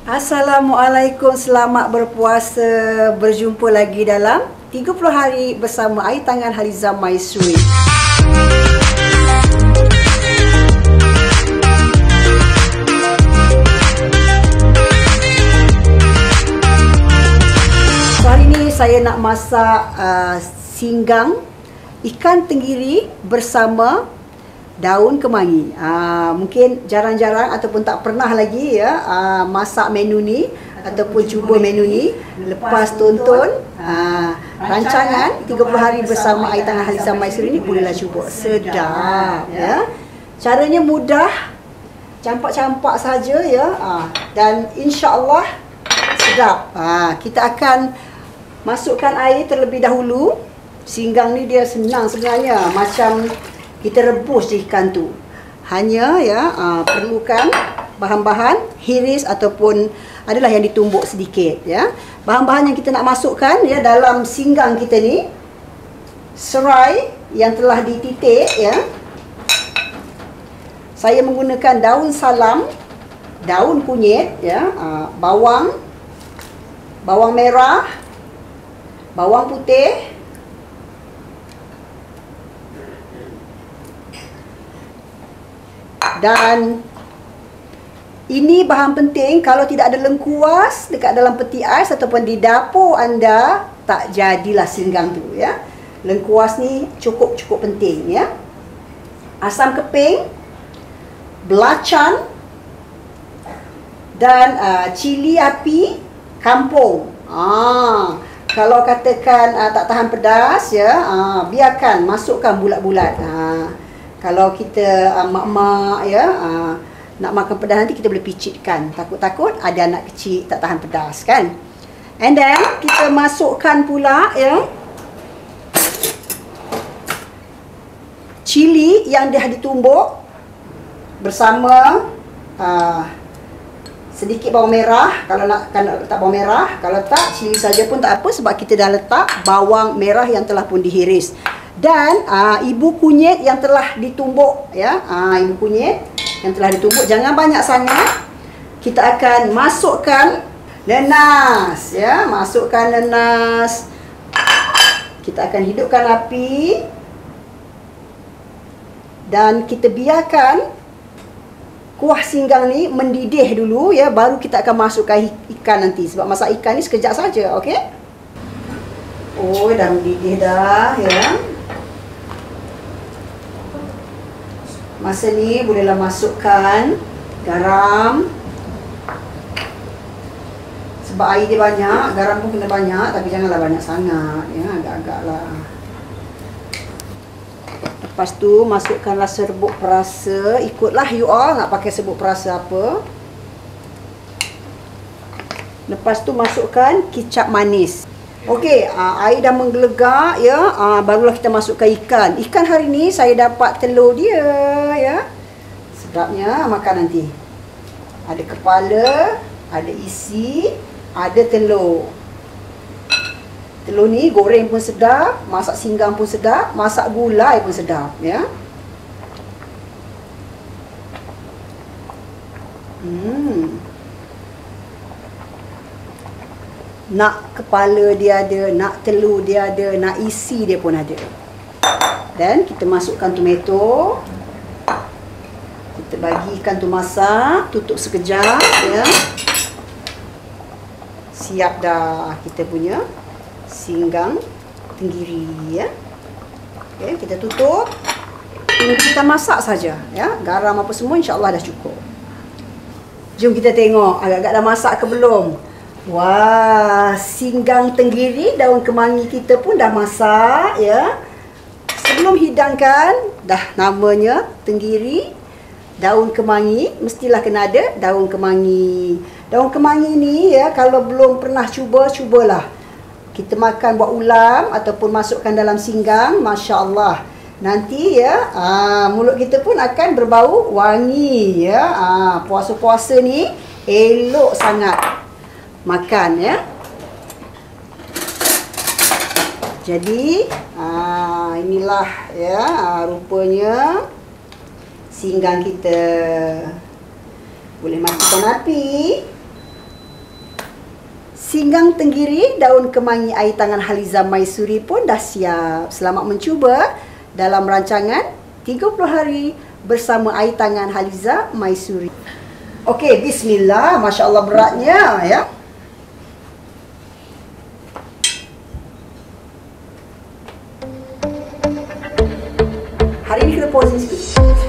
Assalamualaikum, selamat berpuasa. Berjumpa lagi dalam 30 hari bersama air tangan Haliza Maisuri. So, hari ni saya nak masak singgang ikan tenggiri bersama daun kemangi. Mungkin jarang-jarang ataupun tak pernah lagi ya masak menu ni ataupun cuba menu ni. Lepas tonton rancangan 30 hari bersama air tangan Haliza Maisuri ni, bolehlah cuba. Sedap ya. Caranya mudah, campak-campak saja ya. Dan insya-Allah sedap. Kita akan masukkan air terlebih dahulu. Singgang ni dia senang sebenarnya, macam kita rebus je ikan tu. Hanya ya perlukan bahan-bahan hiris ataupun adalah yang ditumbuk sedikit ya. Bahan-bahan yang kita nak masukkan ya dalam singgang kita ni, serai yang telah dititik ya. Saya menggunakan daun salam, daun kunyit ya, bawang merah, bawang putih, dan ini bahan penting. Kalau tidak ada lengkuas dekat dalam peti ais ataupun di dapur anda, tak jadilah singgang tu ya. Lengkuas ni cukup penting ya. Asam keping, belacan dan cili api kampung. Kalau katakan tak tahan pedas ya, biarkan masukkan bulat-bulat. Kalau kita mak-mak ya nak makan pedas, nanti kita boleh picitkan. Takut-takut ada anak kecil tak tahan pedas kan. And then kita masukkan pula ya cili yang dah ditumbuk bersama sedikit bawang merah. Kalau nak letak bawang merah, kalau tak cili saja pun tak apa, sebab kita dah letak bawang merah yang telah pun dihiris. Dan ibu kunyit yang telah ditumbuk ya, ibu kunyit yang telah ditumbuk, jangan banyak sangat. Kita akan masukkan nenas ya, masukkan nenas. Kita akan hidupkan api dan kita biarkan kuah singgang ni mendidih dulu ya, baru kita akan masukkan ikan nanti. Sebab masak ikan ni sekejap saja, okey? Oh, dah mendidih dah ya. Masa ni bolehlah masukkan garam. Sebab air dia banyak, garam pun kena banyak, tapi janganlah banyak sangat ya, agak-agak lah. Lepas tu masukkanlah serbuk perasa. Ikutlah you all nak pakai serbuk perasa apa. Lepas tu masukkan kicap manis. Okey, air dah menggelegak ya, barulah kita masukkan ikan. Ikan hari ni saya dapat telur dia ya. Sedapnya makan nanti. Ada kepala, ada isi, ada telur. Telur ni goreng pun sedap, masak singgang pun sedap, masak gulai pun sedap ya. Nak kepala dia ada, nak telur dia ada, nak isi dia pun ada. Dan kita masukkan tomato. Kita bagi ikan tu masak, tutup sekejap ya. Siap dah kita punya singgang tenggiri ya. Okey, kita tutup. Tunggu kita masak saja ya. Garam apa semua insya-Allah dah cukup. Jom kita tengok agak-agak dah masak ke belum. Wah, singgang tenggiri daun kemangi kita pun dah masak ya. Sebelum hidangkan, dah namanya tenggiri daun kemangi, mestilah kena ada daun kemangi. Daun kemangi ni ya, kalau belum pernah cuba, cubalah. Kita makan buat ulam ataupun masukkan dalam singgang, masya-Allah. Nanti ya, mulut kita pun akan berbau wangi ya. Puasa-puasa ni elok sangat makan ya. Jadi inilah ya rupanya singgang kita. Boleh matikan api. Singgang tenggiri, daun kemangi, air tangan Haliza Maisuri pun dah siap. Selamat mencuba dalam rancangan 30 hari bersama air tangan Haliza Maisuri. Okey, bismillah. Masya Allah beratnya ya. Hari ini kita pause sikit.